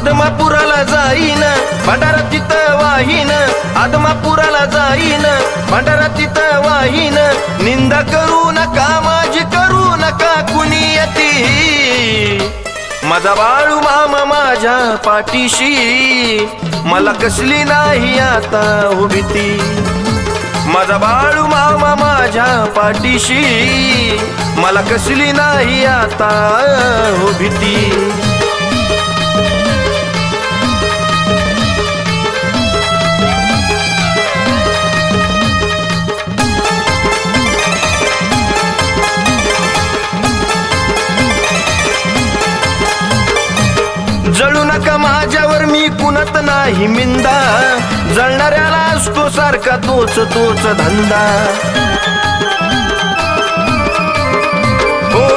आदमापुराला जाईन भंडारा तिथं वाहीन, आदमापुराला जाईन भंडारा तिथं वाहीन, निंदा करू नका माझी करू नका कुणी यती, माझा बाळू मामा माझ्या पाठीशी मला कसली नाही आता हो भीती, माझा बाळू मामा माझ्या पाठीशी मला कसली नाही आता हो भीती। जळू नका माझ्यावर मी कुणत नाही मिंदा, जळणाऱ्याला असतो सारखा तोच तोच धंदा, हो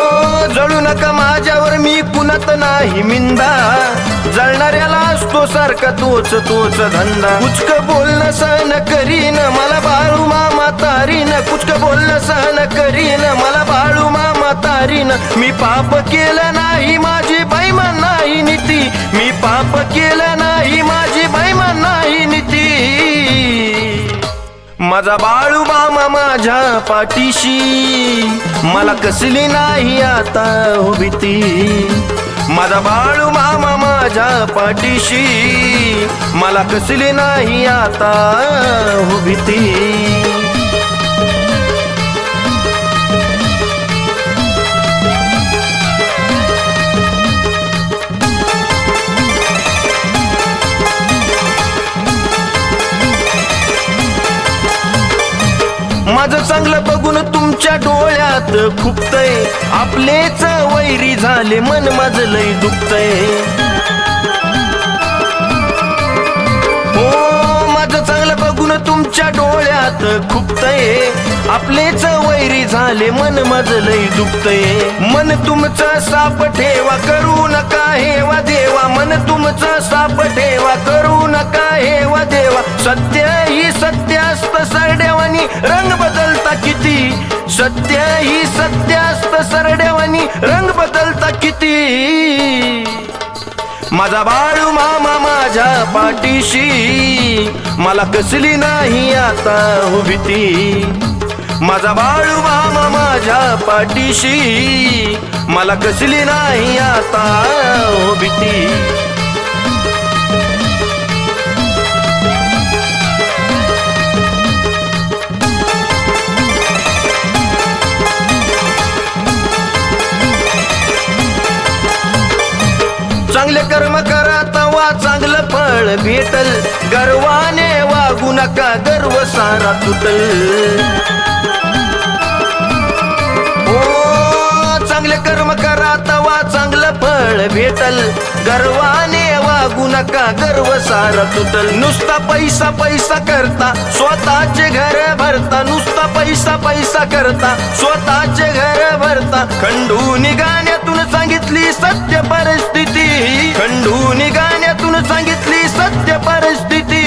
जळू नका माझ्यावर मी कुणत नाही मिंदा, जळणाऱ्याला असतो सारखा तोच तोच धंदा, कुचक बोलणं सहन करीन मला बाळू मामा तारीन, कुचक बोलणं सहन करीन मला बाळू मामा तारीन, मी पाप केलं नाही माझी बैमान नाही नीती, मी पाप केलं नाही माझी बैमान नाही नीती, माझा बाळू मामा माझ्या पाठीशी मला कसली नाही आता हो भीती, माझा बाळू मामा माझ्या पाठीशी मला कसली नाही आता हो भीती। माझं चांगलं बघून तुमच्या डोळ्यात खुपतय, आपलेच वैरी झाले मन माझं लय दुखतय, हो माझं चांगलं बघून तुमच्या डोळ्यात खुपतय, आपलेच वैरी झाले मन माझं लय दुखतय, मन तुमचं साप ठेवा करू नका हेवा देवा, मन तुमचं साप ठेवा करू नका हेवा देवा, सत्य ही सत्य असत सरडेवानी रंग बदलता किती, सत्य ही सत्य असत सरडेवानी रंग बदलता किती, माझा बाळू मामा माझ्या पाठीशी मला कसली नाही आता हो भीती, माझा बाळू मामा माझ्या पाठीशी मला कसली नाही आता हो भीती। चांगले कर्म करा तवा चांगलं फळ भेटल, गर्वाने वागू नका गर्व सारा तुटल, ओ चांगले कर्म करा तवा चांगलं फळ भेटल, गर्वाने वागू नका गर्व सारा तुटल, नुसता पैसा पैसा करता स्वतःचे घर भरता, नुसता पैसा पैसा करता स्वतःचे घर भरता, खंडून गाण्यातून सांगितली सत्य परिस्थिती, खंडून गाण्यातून सांगितली सत्य परिस्थिती,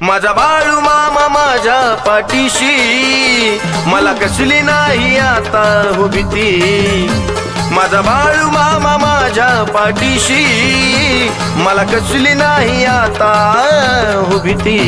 माझा बाळू मामा माझ्या पाठीशी मला कसली नाही आता हो भीती, माझा बाळू मामा माझ्या पाठीशी मला कसली नाही आता हो भीती।